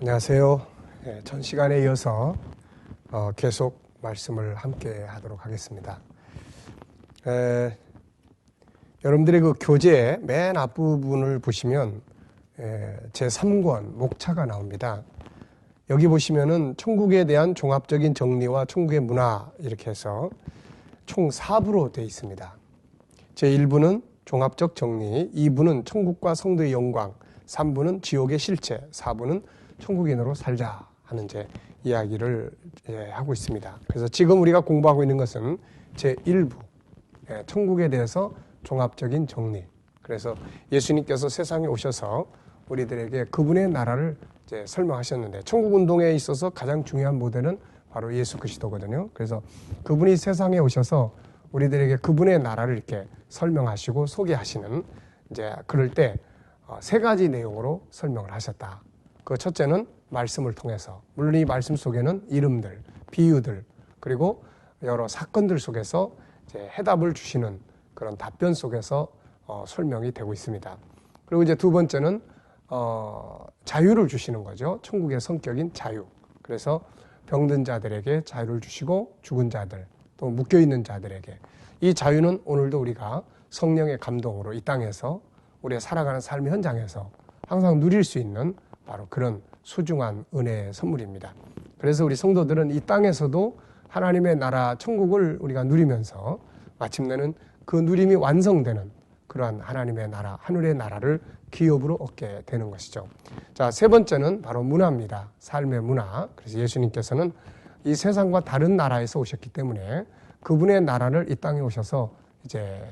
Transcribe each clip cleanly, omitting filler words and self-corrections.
안녕하세요. 전 시간에 이어서 계속 말씀을 함께 하도록 하겠습니다. 여러분들의 그 교재 맨 앞부분을 보시면 제3권 목차가 나옵니다. 여기 보시면은 천국에 대한 종합적인 정리와 천국의 문화 이렇게 해서 총 4부로 되어 있습니다. 제1부는 종합적 정리, 2부는 천국과 성도의 영광, 3부는 지옥의 실체, 4부는 천국인으로 살자 하는 이야기를 하고 있습니다. 그래서 지금 우리가 공부하고 있는 것은 제1부, 천국에 대해서 종합적인 정리. 그래서 예수님께서 세상에 오셔서 우리들에게 그분의 나라를 설명하셨는데, 천국 운동에 있어서 가장 중요한 모델은 바로 예수 그리스도거든요. 그래서 그분이 세상에 오셔서 우리들에게 그분의 나라를 이렇게 설명하시고 소개하시는, 그럴 때 세 가지 내용으로 설명을 하셨다. 그 첫째는 말씀을 통해서, 물론 이 말씀 속에는 이름들, 비유들, 그리고 여러 사건들 속에서 해답을 주시는 그런 답변 속에서 설명이 되고 있습니다. 그리고 두 번째는 자유를 주시는 거죠. 천국의 성격인 자유. 그래서 병든 자들에게 자유를 주시고, 죽은 자들, 또 묶여있는 자들에게, 이 자유는 오늘도 우리가 성령의 감동으로 이 땅에서 우리가 살아가는 삶의 현장에서 항상 누릴 수 있는 바로 그런 소중한 은혜의 선물입니다. 그래서 우리 성도들은 이 땅에서도 하나님의 나라 천국을 우리가 누리면서 마침내는 그 누림이 완성되는 그러한 하나님의 나라, 하늘의 나라를 기업으로 얻게 되는 것이죠. 자, 세 번째는 바로 문화입니다. 삶의 문화. 그래서 예수님께서는 이 세상과 다른 나라에서 오셨기 때문에 그분의 나라를 이 땅에 오셔서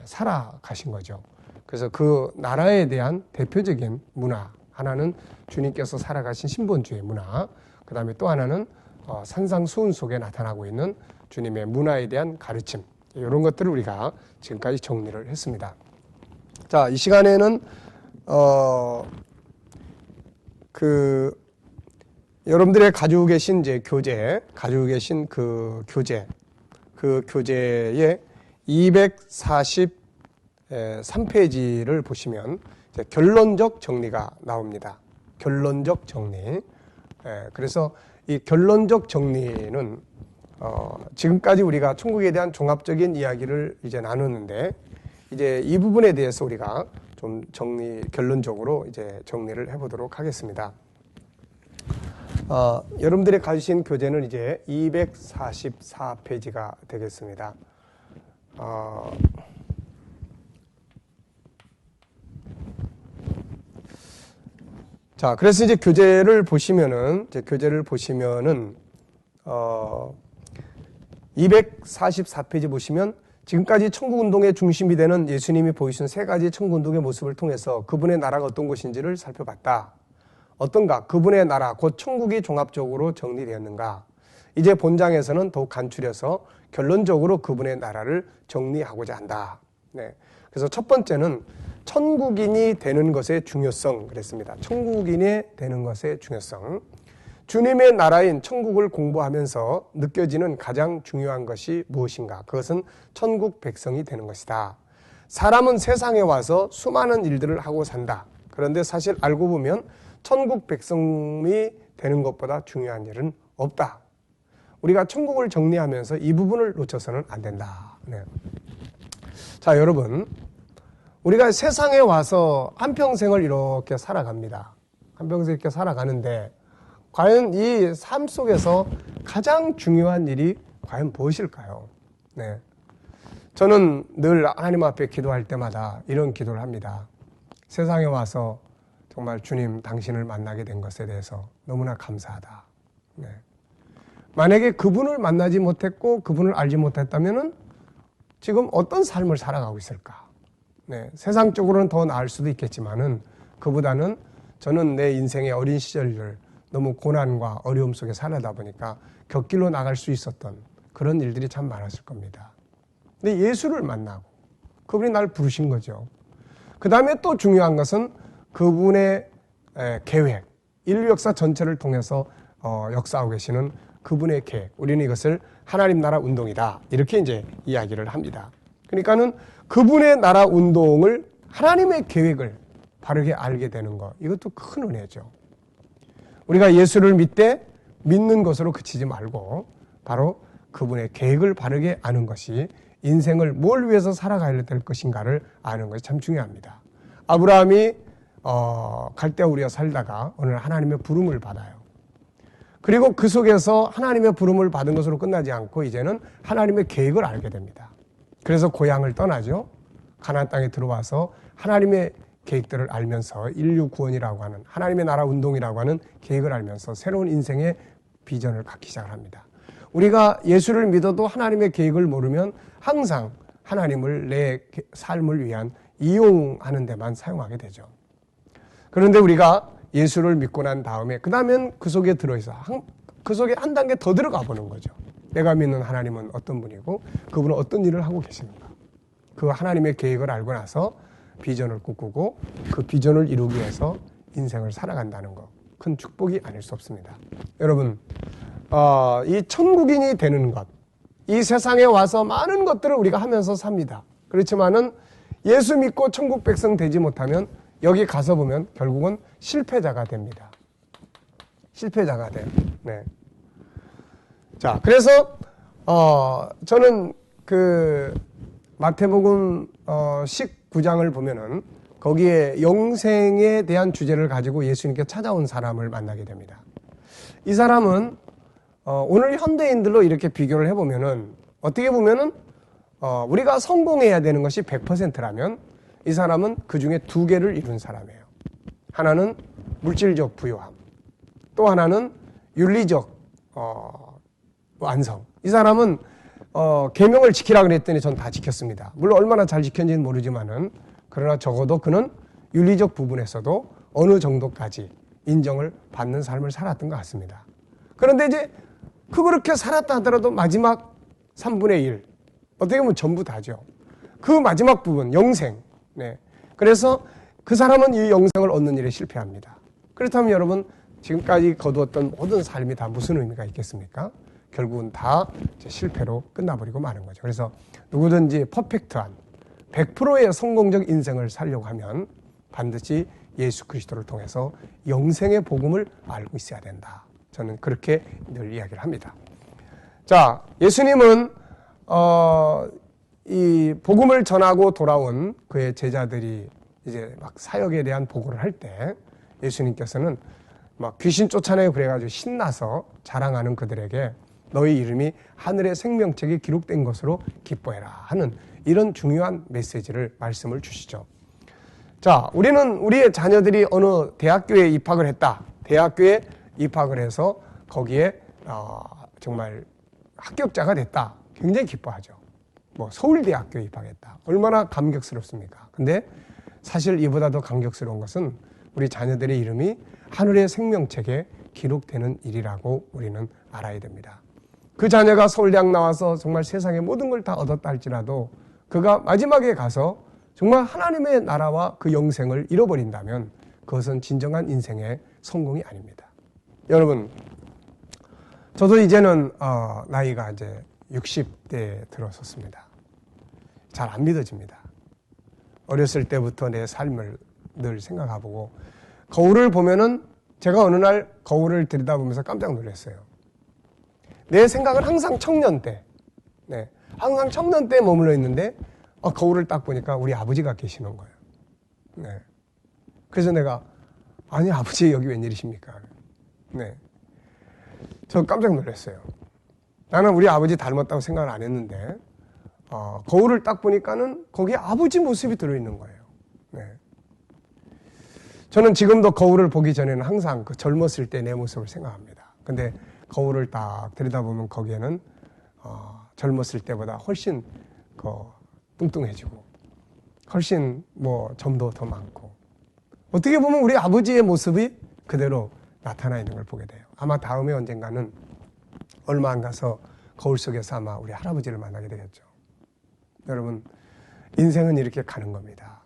살아가신 거죠. 그래서 그 나라에 대한 대표적인 문화, 하나는 주님께서 살아가신 신본주의 문화, 그 다음에 또 하나는 산상수훈 속에 나타나고 있는 주님의 문화에 대한 가르침, 이런 것들을 우리가 지금까지 정리를 했습니다. 자, 이 시간에는 여러분들의 가지고 계신 교재, 가지고 계신 그 교재의 243페이지를 보시면 결론적 정리가 나옵니다. 결론적 정리. 그래서 이 결론적 정리는 지금까지 우리가 천국에 대한 종합적인 이야기를 나누는데, 이 부분에 대해서 우리가 좀 결론적으로 정리를 해보도록 하겠습니다. 여러분들이 가지신 교재는 244페이지가 되겠습니다. 자, 그래서 교재를 보시면은 244페이지 보시면 지금까지 천국운동의 중심이 되는 예수님이 보이신 세 가지 천국운동의 모습을 통해서 그분의 나라가 어떤 것인지를 살펴봤다. 어떤가? 그분의 나라, 곧 천국이 종합적으로 정리되었는가? 이제 본장에서는 더욱 간추려서 결론적으로 그분의 나라를 정리하고자 한다. 네. 그래서 첫 번째는 천국인이 되는 것의 중요성 그랬습니다. 천국인이 되는 것의 중요성. 주님의 나라인 천국을 공부하면서 느껴지는 가장 중요한 것이 무엇인가? 그것은 천국 백성이 되는 것이다. 사람은 세상에 와서 수많은 일들을 하고 산다. 그런데 사실 알고 보면 천국 백성이 되는 것보다 중요한 일은 없다. 우리가 천국을 정리하면서 이 부분을 놓쳐서는 안 된다. 네. 자, 여러분, 우리가 세상에 와서 한평생을 이렇게 살아갑니다. 한평생 이렇게 살아가는데 과연 이 삶 속에서 가장 중요한 일이 과연 무엇일까요? 네. 저는 늘 하나님 앞에 기도할 때마다 이런 기도를 합니다. 세상에 와서 정말 주님 당신을 만나게 된 것에 대해서 너무나 감사하다. 네. 만약에 그분을 만나지 못했고 그분을 알지 못했다면은 지금 어떤 삶을 살아가고 있을까? 네, 세상적으로는 더 나을 수도 있겠지만은 그보다는 저는 내 인생의 어린 시절을 너무 고난과 어려움 속에 살아다 보니까 곁길로 나갈 수 있었던 그런 일들이 참 많았을 겁니다. 근데 예수를 만나고 그분이 날 부르신 거죠. 그 다음에 또 중요한 것은 그분의 계획, 인류 역사 전체를 통해서 역사하고 계시는 그분의 계획. 우리는 이것을 하나님 나라 운동이다. 이렇게 이야기를 합니다. 그러니까는 그분의 나라 운동을, 하나님의 계획을 바르게 알게 되는 것, 이것도 큰 은혜죠. 우리가 예수를 믿는 것으로 그치지 말고 바로 그분의 계획을 바르게 아는 것이 인생을 뭘 위해서 살아가야 될 것인가를 아는 것이 참 중요합니다. 아브라함이 갈대아 우리가 살다가 오늘 하나님의 부름을 받아요. 그리고 그 속에서 하나님의 부름을 받은 것으로 끝나지 않고 이제는 하나님의 계획을 알게 됩니다. 그래서 고향을 떠나죠. 가나안 땅에 들어와서 하나님의 계획들을 알면서 인류 구원이라고 하는 하나님의 나라 운동이라고 하는 계획을 알면서 새로운 인생의 비전을 갖기 시작을 합니다. 우리가 예수를 믿어도 하나님의 계획을 모르면 항상 하나님을 내 삶을 위한 이용하는 데만 사용하게 되죠. 그런데 우리가 예수를 믿고 난 다음에 그 다음엔 그 속에 들어있어 그 속에 한 단계 더 들어가 보는 거죠. 내가 믿는 하나님은 어떤 분이고 그분은 어떤 일을 하고 계십니까? 그 하나님의 계획을 알고 나서 비전을 꿈꾸고 그 비전을 이루기 위해서 인생을 살아간다는 것, 큰 축복이 아닐 수 없습니다. 여러분, 이 천국인이 되는 것, 이 세상에 와서 많은 것들을 우리가 하면서 삽니다. 그렇지만은 예수 믿고 천국 백성 되지 못하면 여기 가서 보면 결국은 실패자가 됩니다. 실패자가 돼요. 네. 자, 그래서 저는 그 마태복음 19장을 보면은 거기에 영생에 대한 주제를 가지고 예수님께 찾아온 사람을 만나게 됩니다. 이 사람은 오늘 현대인들로 이렇게 비교를 해보면은 어떻게 보면은 우리가 성공해야 되는 것이 100%라면 이 사람은 그 중에 두 개를 이룬 사람이에요. 하나는 물질적 부유함, 또 하나는 윤리적 완성. 이 사람은 계명을 지키라 그랬더니 전 다 지켰습니다. 물론 얼마나 잘 지켰는지는 모르지만은 그러나 적어도 그는 윤리적 부분에서도 어느 정도까지 인정을 받는 삶을 살았던 것 같습니다. 그런데 이제 그렇게 살았다 하더라도 마지막 3분의 1 어떻게 보면 전부 다죠. 그 마지막 부분 영생. 네. 그래서 그 사람은 이 영생을 얻는 일에 실패합니다. 그렇다면 여러분 지금까지 거두었던 모든 삶이 다 무슨 의미가 있겠습니까? 결국은 다 실패로 끝나버리고 마는 거죠. 그래서 누구든지 퍼펙트한 100%의 성공적 인생을 살려고 하면 반드시 예수 그리스도를 통해서 영생의 복음을 알고 있어야 된다. 저는 그렇게 늘 이야기를 합니다. 자, 예수님은 이 복음을 전하고 돌아온 그의 제자들이 이제 막 사역에 대한 보고를 할 때 예수님께서는 막 귀신 쫓아내고 그래가지고 신나서 자랑하는 그들에게 너희 이름이 하늘의 생명책에 기록된 것으로 기뻐해라 하는 이런 중요한 메시지를 말씀을 주시죠. 자, 우리는 우리의 자녀들이 어느 대학교에 입학을 했다. 대학교에 입학을 해서 거기에 정말 합격자가 됐다. 굉장히 기뻐하죠. 뭐 서울대학교에 입학했다. 얼마나 감격스럽습니까? 근데 사실 이보다 더 감격스러운 것은 우리 자녀들의 이름이 하늘의 생명책에 기록되는 일이라고 우리는 알아야 됩니다. 그 자녀가 서울대학 나와서 정말 세상의 모든 걸 다 얻었다 할지라도 그가 마지막에 가서 정말 하나님의 나라와 그 영생을 잃어버린다면 그것은 진정한 인생의 성공이 아닙니다. 여러분, 저도 이제는 나이가 이제 60대에 들어섰습니다. 잘 안 믿어집니다. 어렸을 때부터 내 삶을 늘 생각해보고 거울을 보면은 제가 어느 날 거울을 들여다보면서 깜짝 놀랐어요. 내 생각은 항상 청년 때, 네, 항상 청년 때에 머물러 있는데 거울을 딱 보니까 우리 아버지가 계시는 거예요. 네. 그래서 내가 아니 아버지 여기 웬일이십니까? 네, 저 깜짝 놀랐어요. 나는 우리 아버지 닮았다고 생각을 안 했는데 거울을 딱 보니까는 거기에 아버지 모습이 들어있는 거예요. 네. 저는 지금도 거울을 보기 전에는 항상 그 젊었을 때 내 모습을 생각합니다. 근데 거울을 딱 들여다보면 거기에는 젊었을 때보다 훨씬 뚱뚱해지고 훨씬 뭐 점도 더 많고 어떻게 보면 우리 아버지의 모습이 그대로 나타나 있는 걸 보게 돼요. 아마 다음에 언젠가는 얼마 안 가서 거울 속에서 아마 우리 할아버지를 만나게 되겠죠. 여러분, 인생은 이렇게 가는 겁니다.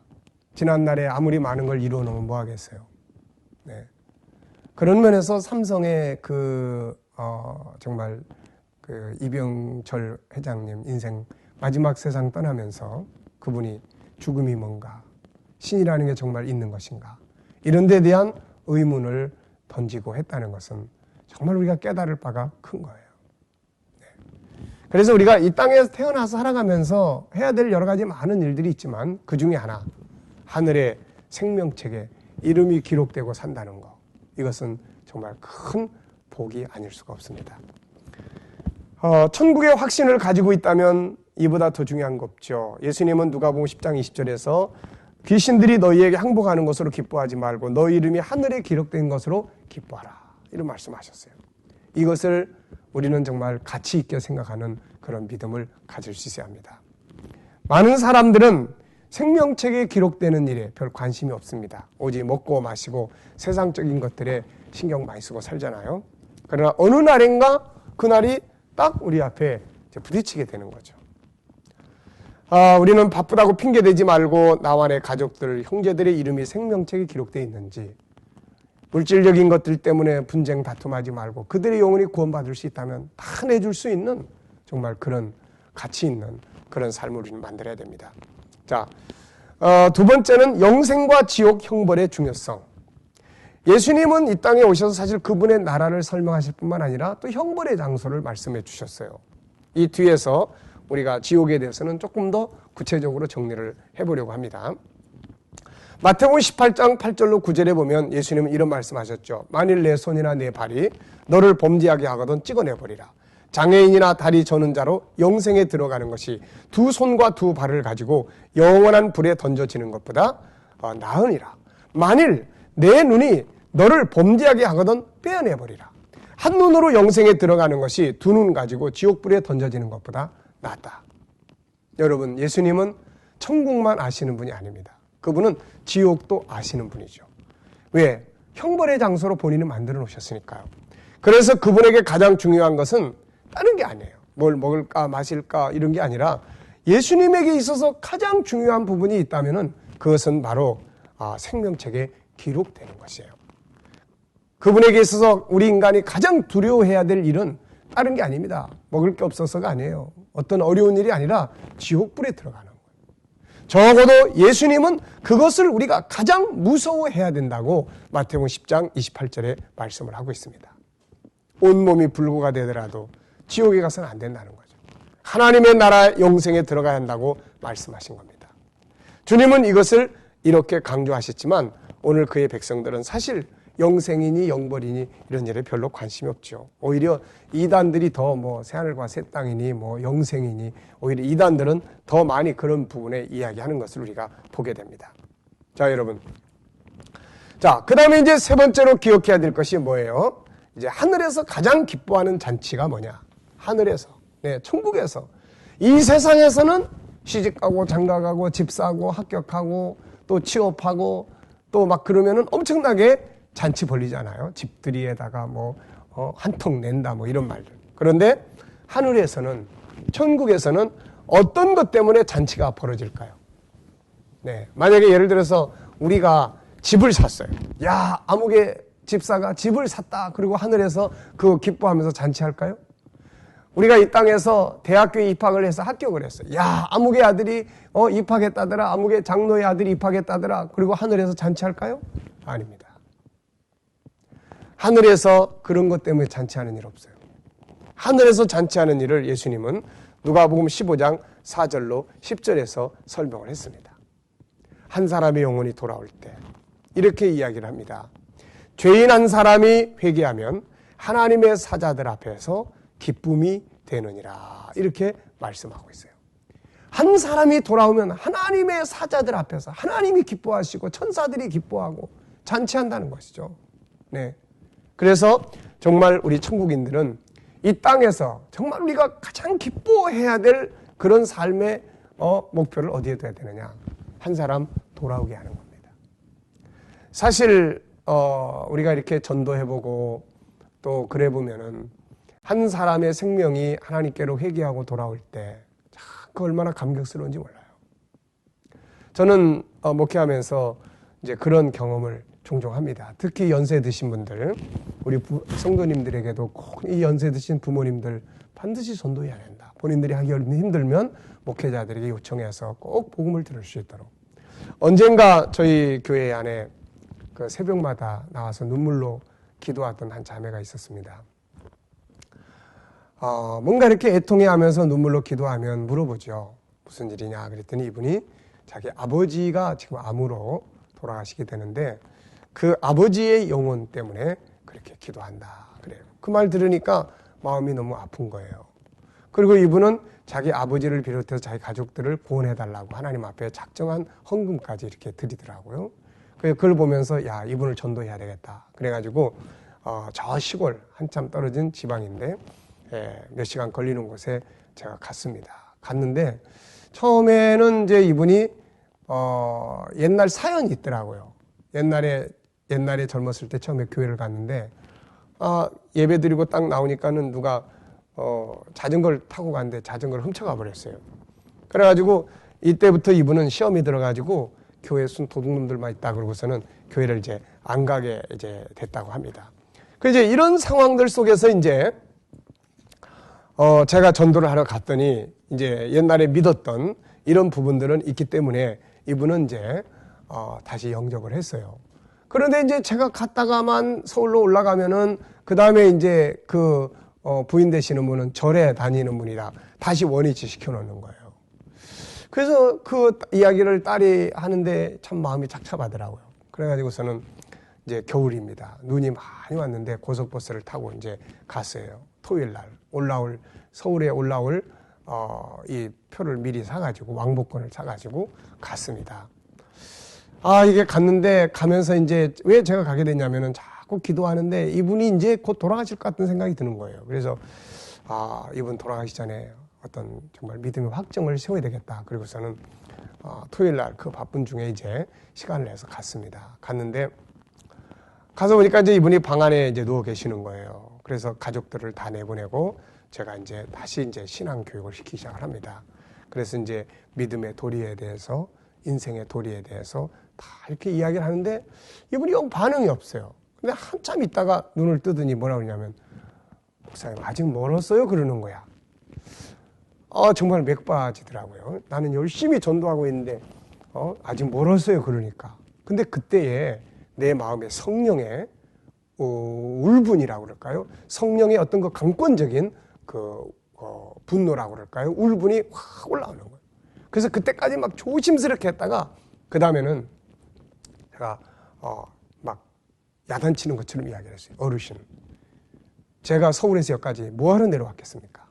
지난날에 아무리 많은 걸 이루어 놓으면 뭐 하겠어요. 네. 그런 면에서 삼성의 정말 그 이병철 회장님 인생 마지막 세상 떠나면서 그분이 죽음이 뭔가, 신이라는 게 정말 있는 것인가, 이런 데 대한 의문을 던지고 했다는 것은 정말 우리가 깨달을 바가 큰 거예요. 네. 그래서 우리가 이 땅에서 태어나서 살아가면서 해야 될 여러 가지 많은 일들이 있지만 그 중에 하나, 하늘의 생명책에 이름이 기록되고 산다는 것, 이것은 정말 큰 복이 아닐 수가 없습니다. 천국의 확신을 가지고 있다면 이보다 더 중요한 거 없죠. 예수님은 누가복음 10장 20절에서 귀신들이 너희에게 항복하는 것으로 기뻐하지 말고 너희 이름이 하늘에 기록된 것으로 기뻐하라, 이런 말씀하셨어요. 이것을 우리는 정말 가치 있게 생각하는 그런 믿음을 가질 수 있어야 합니다. 많은 사람들은 생명책에 기록되는 일에 별 관심이 없습니다. 오직 먹고 마시고 세상적인 것들에 신경 많이 쓰고 살잖아요. 그러나 어느 날인가 그날이 딱 우리 앞에 부딪히게 되는 거죠. 우리는 바쁘다고 핑계대지 말고 나와 내 가족들, 형제들의 이름이 생명책에 기록되어 있는지, 물질적인 것들 때문에 분쟁 다툼하지 말고 그들의 영혼이 구원받을 수 있다면 다 내줄 수 있는 정말 그런 가치 있는 그런 삶을 우리는 만들어야 됩니다. 자, 두 번째는 영생과 지옥 형벌의 중요성. 예수님은 이 땅에 오셔서 사실 그분의 나라를 설명하실 뿐만 아니라 또 형벌의 장소를 말씀해 주셨어요. 이 뒤에서 우리가 지옥에 대해서는 조금 더 구체적으로 정리를 해보려고 합니다. 마태복음 18장 8절로 9절에 보면 예수님은 이런 말씀하셨죠. 만일 내 손이나 내 발이 너를 범죄하게 하거든 찍어내버리라. 장애인이나 다리 저는 자로 영생에 들어가는 것이 두 손과 두 발을 가지고 영원한 불에 던져지는 것보다 나으니라. 만일 내 눈이 너를 범죄하게 하거든 빼어내버리라. 한 눈으로 영생에 들어가는 것이 두 눈 가지고 지옥불에 던져지는 것보다 낫다. 여러분, 예수님은 천국만 아시는 분이 아닙니다. 그분은 지옥도 아시는 분이죠. 왜? 형벌의 장소로 본인을 만들어 놓으셨으니까요. 그래서 그분에게 가장 중요한 것은 다른 게 아니에요. 뭘 먹을까 마실까 이런 게 아니라 예수님에게 있어서 가장 중요한 부분이 있다면 그것은 바로 생명책에 기록되는 것이에요. 그분에게 있어서 우리 인간이 가장 두려워해야 될 일은 다른 게 아닙니다. 먹을 게 없어서가 아니에요. 어떤 어려운 일이 아니라 지옥불에 들어가는 거예요. 적어도 예수님은 그것을 우리가 가장 무서워해야 된다고 마태복음 10장 28절에 말씀을 하고 있습니다. 온몸이 불구가 되더라도 지옥에 가서는 안 된다는 거죠. 하나님의 나라 영생에 들어가야 한다고 말씀하신 겁니다. 주님은 이것을 이렇게 강조하셨지만 오늘 그의 백성들은 사실 영생이니 영벌이니 이런 일에 별로 관심이 없죠. 오히려 이단들이 더 새하늘과 새 땅이니 영생이니 오히려 이단들은 더 많이 그런 부분에 이야기하는 것을 우리가 보게 됩니다. 자, 여러분. 자, 그 다음에 이제 세 번째로 기억해야 될 것이 뭐예요? 이제 하늘에서 가장 기뻐하는 잔치가 뭐냐? 하늘에서, 천국에서. 이 세상에서는 시집가고 장가가고 집 사고 합격하고 또 취업하고 또 막 그러면은 엄청나게 잔치 벌리잖아요. 집들이에다가 한 통 낸다 이런 말들. 그런데 하늘에서는, 천국에서는 어떤 것 때문에 잔치가 벌어질까요? 만약에 예를 들어서 우리가 집을 샀어요. 야, 아무개 집사가 집을 샀다. 그리고 하늘에서 그거 기뻐하면서 잔치할까요? 우리가 이 땅에서 대학교에 입학을 해서 합격을 했어요. 야, 아무개 아들이 입학했다더라. 아무개 장로의 아들이 입학했다더라. 그리고 하늘에서 잔치할까요? 아닙니다. 하늘에서 그런 것 때문에 잔치하는 일 없어요. 하늘에서 잔치하는 일을 예수님은 누가복음 15장 4절로 10절에서 설명을 했습니다. 한 사람의 영혼이 돌아올 때 이렇게 이야기를 합니다. 죄인 한 사람이 회개하면 하나님의 사자들 앞에서 기쁨이 되느니라. 이렇게 말씀하고 있어요. 한 사람이 돌아오면 하나님의 사자들 앞에서 하나님이 기뻐하시고 천사들이 기뻐하고 잔치한다는 것이죠. 그래서 정말 우리 천국인들은 이 땅에서 정말 우리가 가장 기뻐해야 될 그런 삶의 목표를 어디에 둬야 되느냐? 한 사람 돌아오게 하는 겁니다. 사실 우리가 이렇게 전도해보고 또 그래 보면은 한 사람의 생명이 하나님께로 회개하고 돌아올 때 그 얼마나 감격스러운지 몰라요. 저는 목회하면서 이제 그런 경험을 종종 합니다. 특히 연세 드신 분들, 우리 성도님들에게도 꼭 이 연세 드신 부모님들 반드시 전도해야 된다. 본인들이 하기 힘들면 목회자들에게 요청해서 꼭 복음을 들을 수 있도록. 언젠가 저희 교회 안에 그 새벽마다 나와서 눈물로 기도하던 한 자매가 있었습니다. 뭔가 이렇게 애통해하면서 눈물로 기도하면 물어보죠. 무슨 일이냐 그랬더니 이분이 자기 아버지가 지금 암으로 돌아가시게 되는데 그 아버지의 영혼 때문에 그렇게 기도한다 그래요. 그 말 들으니까 마음이 너무 아픈 거예요. 그리고 이분은 자기 아버지를 비롯해서 자기 가족들을 구원해달라고 하나님 앞에 작정한 헌금까지 이렇게 드리더라고요. 그걸 보면서 야, 이분을 전도해야 되겠다. 그래가지고 저 시골 한참 떨어진 지방인데 몇 시간 걸리는 곳에 제가 갔습니다. 갔는데 처음에는 이제 이분이 옛날 사연이 있더라고요. 옛날에 젊었을 때 처음에 교회를 갔는데 예배 드리고 딱 나오니까는 누가 자전거를 타고 갔는데 자전거를 훔쳐가 버렸어요. 그래가지고 이때부터 이분은 시험이 들어가지고 교회 순 도둑놈들만 있다 그러고서는 교회를 이제 안 가게 이제 됐다고 합니다. 그 이제 이런 상황들 속에서 이제 제가 전도를 하러 갔더니 이제 옛날에 믿었던 이런 부분들은 있기 때문에 이분은 이제 다시 영접을 했어요. 그런데 이제 제가 갔다가만 서울로 올라가면은 그 다음에 이제 그 부인 되시는 분은 절에 다니는 분이라 다시 원위치 시켜놓는 거예요. 그래서 그 이야기를 딸이 하는데 참 마음이 착잡하더라고요. 그래가지고서는 이제 겨울입니다. 눈이 많이 왔는데 고속버스를 타고 이제 갔어요. 토요일 날 서울에 올라올 이 표를 미리 사가지고 왕복권을 사가지고 갔습니다. 이게 갔는데 가면서 이제 왜 제가 가게 됐냐면은 자꾸 기도하는데 이분이 이제 곧 돌아가실 것 같은 생각이 드는 거예요. 그래서 이분 돌아가시 전에 어떤 정말 믿음의 확정을 세워야 되겠다. 그리고서는 토요일 날 그 바쁜 중에 이제 시간을 내서 갔습니다. 갔는데 가서 보니까 이제 이분이 방 안에 이제 누워 계시는 거예요. 그래서 가족들을 다 내보내고 제가 이제 다시 이제 신앙 교육을 시키기 시작을 합니다. 그래서 이제 믿음의 도리에 대해서 인생의 도리에 대해서 다 이렇게 이야기를 하는데 이분이 영 반응이 없어요. 근데 한참 있다가 눈을 뜨더니 뭐라 그러냐면 목사님 아직 멀었어요 그러는 거야. 정말 맥 빠지더라고요. 나는 열심히 전도하고 있는데 아직 멀었어요 그러니까. 근데 그때에 내 마음에 성령의 울분이라고 그럴까요? 성령의 어떤 그 강권적인 그 분노라고 그럴까요? 울분이 확 올라오는 거예요. 그래서 그때까지 막 조심스럽게 했다가 그 다음에는 제가 막 야단치는 것처럼 이야기를 했어요. 어르신, 제가 서울에서 여기까지 뭐하러 내려왔겠습니까?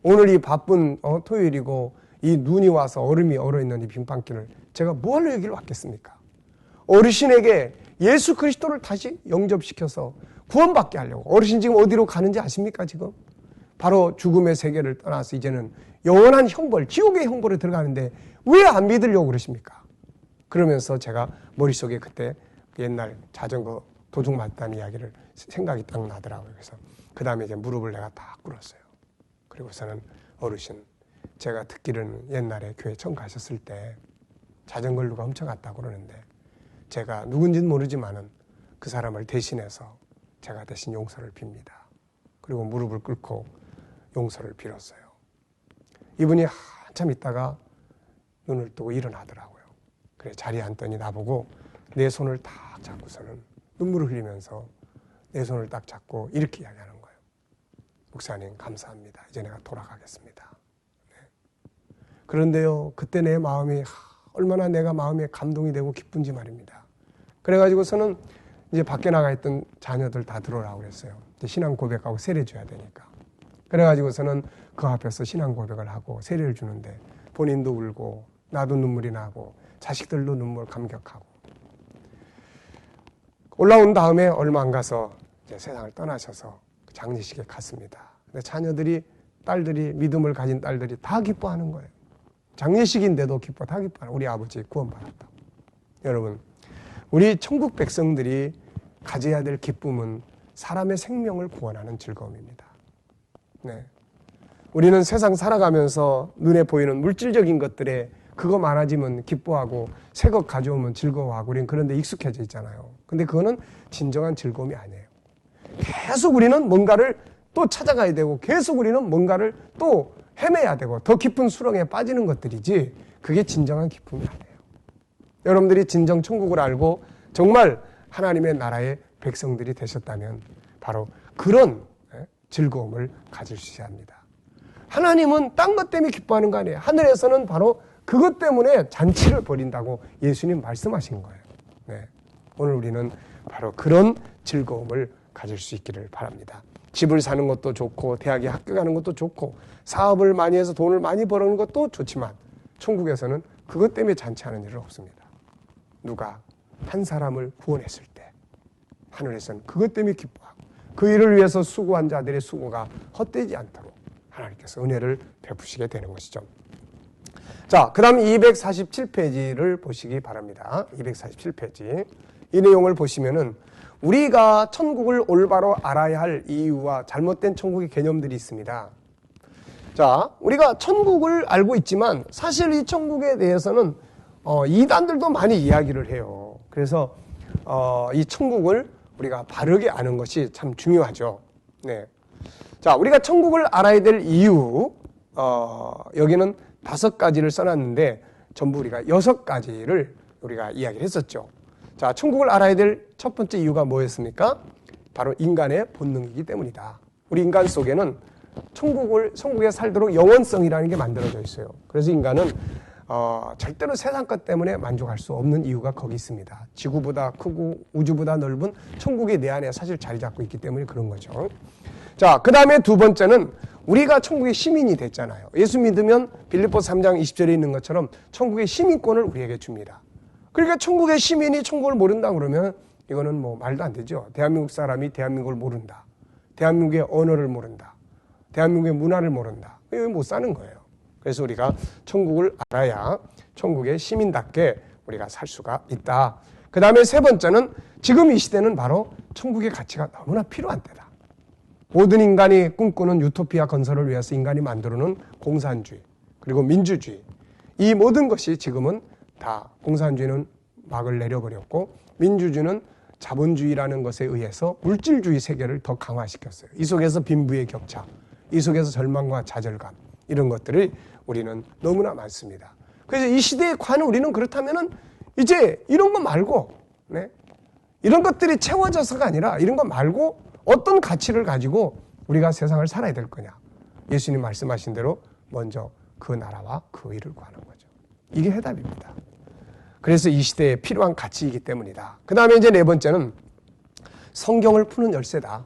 오늘 이 바쁜 토요일이고 이 눈이 와서 얼음이 얼어있는 이 빙판길을 제가 뭐하러 여기를 왔겠습니까? 어르신에게 예수 그리스도를 다시 영접시켜서 구원받게 하려고. 어르신 지금 어디로 가는지 아십니까 지금? 바로 죽음의 세계를 떠나서 이제는 영원한 형벌, 지옥의 형벌에 들어가는데 왜 안 믿으려고 그러십니까? 그러면서 제가 머릿속에 그때 옛날 자전거 도둑 맞다는 이야기를 생각이 딱 나더라고요. 그래서 그 다음에 이제 무릎을 내가 딱 꿇었어요. 그리고서는 어르신, 제가 듣기로는 옛날에 교회 처음 가셨을 때 자전거를 누가 훔쳐갔다고 그러는데 제가 누군지는 모르지만은 그 사람을 대신해서 제가 대신 용서를 빕니다. 그리고 무릎을 꿇고 용서를 빌었어요. 이분이 한참 있다가 눈을 뜨고 일어나더라고요. 그래 자리에 앉더니 나보고 내 손을 딱 잡고서는 눈물을 흘리면서 내 손을 딱 잡고 이렇게 이야기하는 거예요. 목사님 감사합니다. 이제 내가 돌아가겠습니다. 네. 그런데요, 그때 내 마음이 얼마나 내가 마음에 감동이 되고 기쁜지 말입니다. 그래가지고서는 이제 밖에 나가 있던 자녀들 다 들어오라고 그랬어요. 이제 신앙 고백하고 세례 줘야 되니까. 그래가지고서는 그 앞에서 신앙 고백을 하고 세례를 주는데 본인도 울고 나도 눈물이 나고 자식들도 눈물 감격하고 올라온 다음에 얼마 안 가서 이제 세상을 떠나셔서 장례식에 갔습니다. 근데 자녀들이 딸들이 믿음을 가진 딸들이 다 기뻐하는 거예요. 장례식인데도 다 기뻐하는 우리 아버지 구원받았다고. 여러분, 우리 천국 백성들이 가져야 될 기쁨은 사람의 생명을 구원하는 즐거움입니다. 네. 우리는 세상 살아가면서 눈에 보이는 물질적인 것들에 그거 많아지면 기뻐하고 새 것 가져오면 즐거워하고 우리는 그런 데 익숙해져 있잖아요. 근데 그거는 진정한 즐거움이 아니에요. 계속 우리는 뭔가를 또 찾아가야 되고 계속 우리는 뭔가를 또 헤매야 되고 더 깊은 수렁에 빠지는 것들이지 그게 진정한 기쁨이 아니에요. 여러분들이 진정 천국을 알고 정말 하나님의 나라의 백성들이 되셨다면 바로 그런 즐거움을 가질 수 있어야 합니다. 하나님은 딴 것 때문에 기뻐하는 거 아니에요. 하늘에서는 바로 그것 때문에 잔치를 벌인다고 예수님 말씀하신 거예요. 네. 오늘 우리는 바로 그런 즐거움을 가질 수 있기를 바랍니다. 집을 사는 것도 좋고 대학에 학교 가는 것도 좋고 사업을 많이 해서 돈을 많이 버는 것도 좋지만 천국에서는 그것 때문에 잔치하는 일은 없습니다. 누가 한 사람을 구원했을 때 하늘에서는 그것 때문에 기뻐하고 그 일을 위해서 수고한 자들의 수고가 헛되지 않도록 하나님께서 은혜를 베푸시게 되는 것이죠. 자, 그 다음 247페이지를 보시기 바랍니다. 247페이지. 이 내용을 보시면은 우리가 천국을 올바로 알아야 할 이유와 잘못된 천국의 개념들이 있습니다. 자, 우리가 천국을 알고 있지만 사실 이 천국에 대해서는 이단들도 많이 이야기를 해요. 그래서 이 천국을 우리가 바르게 아는 것이 참 중요하죠. 네. 자, 우리가 천국을 알아야 될 이유, 여기는 5가지를 써놨는데 전부 우리가 6가지를 우리가 이야기를 했었죠. 자, 천국을 알아야 될 첫 번째 이유가 뭐였습니까? 바로 인간의 본능이기 때문이다. 우리 인간 속에는 천국에 살도록 영원성이라는 게 만들어져 있어요. 그래서 인간은 절대로 세상 것 때문에 만족할 수 없는 이유가 거기 있습니다. 지구보다 크고 우주보다 넓은 천국이 내 안에 사실 자리 잡고 있기 때문에 그런 거죠. 자, 그 다음에 두 번째는 우리가 천국의 시민이 됐잖아요. 예수 믿으면 빌립보서 3장 20절에 있는 것처럼 천국의 시민권을 우리에게 줍니다. 그러니까 천국의 시민이 천국을 모른다 그러면 이거는 뭐 말도 안 되죠. 대한민국 사람이 대한민국을 모른다. 대한민국의 언어를 모른다. 대한민국의 문화를 모른다. 이거 못 사는 거예요. 그래서 우리가 천국을 알아야 천국의 시민답게 우리가 살 수가 있다. 그 다음에 세 번째는 지금 이 시대는 바로 천국의 가치가 너무나 필요한 때다. 모든 인간이 꿈꾸는 유토피아 건설을 위해서 인간이 만들어놓은 공산주의 그리고 민주주의 이 모든 것이 지금은 다 공산주의는 막을 내려버렸고 민주주의는 자본주의라는 것에 의해서 물질주의 세계를 더 강화시켰어요. 이 속에서 빈부의 격차, 이 속에서 절망과 좌절감 이런 것들이 우리는 너무나 많습니다. 그래서 이 시대에 관한 우리는 그렇다면은 이제 이런 거 말고 이런 것들이 채워져서가 아니라 이런 거 말고 어떤 가치를 가지고 우리가 세상을 살아야 될 거냐. 예수님 말씀하신 대로 먼저 그 나라와 그 의를 구하는 거죠. 이게 해답입니다. 그래서 이 시대에 필요한 가치이기 때문이다. 그 다음에 이제 네 번째는 성경을 푸는 열쇠다.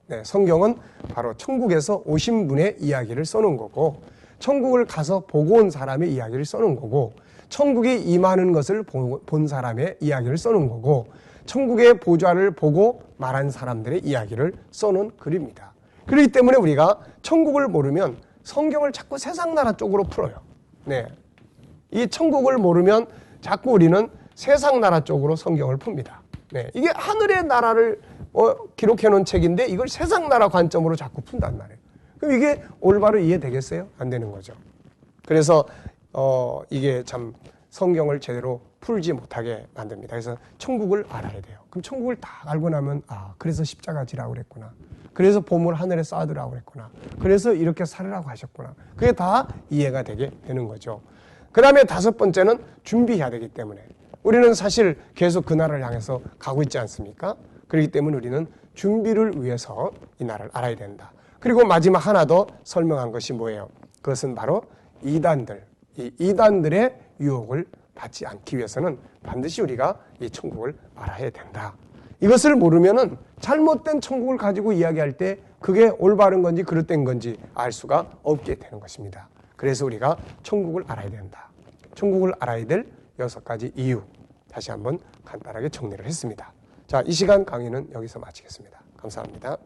네, 성경은 바로 천국에서 오신 분의 이야기를 써놓은 거고 천국을 가서 보고 온 사람의 이야기를 써놓은 거고 천국에 임하는 것을 본 사람의 이야기를 써놓은 거고 천국의 보좌를 보고 말한 사람들의 이야기를 써놓은 글입니다. 그렇기 때문에 우리가 천국을 모르면 성경을 자꾸 세상 나라 쪽으로 풀어요. 네, 이 천국을 모르면 자꾸 우리는 세상 나라 쪽으로 성경을 풉니다. 네, 이게 하늘의 나라를 기록해 놓은 책인데 이걸 세상 나라 관점으로 자꾸 푼단 말이에요. 그럼 이게 올바로 이해되겠어요? 안 되는 거죠. 그래서 이게 참 성경을 제대로 풀지 못하게 만듭니다. 그래서 천국을 알아야 돼요. 그럼 천국을 다 알고 나면 그래서 십자가 지라고 그랬구나. 그래서 보물 하늘에 쌓아두라고 그랬구나. 그래서 이렇게 살으라고 하셨구나. 그게 다 이해가 되게 되는 거죠. 그 다음에 다섯 번째는 준비해야 되기 때문에 우리는 사실 계속 그 나라를 향해서 가고 있지 않습니까? 그렇기 때문에 우리는 준비를 위해서 이 나라를 알아야 된다. 그리고 마지막 하나 더 설명한 것이 뭐예요? 그것은 바로 이단들. 이 이단들의 유혹을 받지 않기 위해서는 반드시 우리가 이 천국을 알아야 된다. 이것을 모르면은 잘못된 천국을 가지고 이야기할 때 그게 올바른 건지 그릇된 건지 알 수가 없게 되는 것입니다. 그래서 우리가 천국을 알아야 된다. 천국을 알아야 될 6가지 이유. 다시 한번 간단하게 정리를 했습니다. 자, 이 시간 강의는 여기서 마치겠습니다. 감사합니다.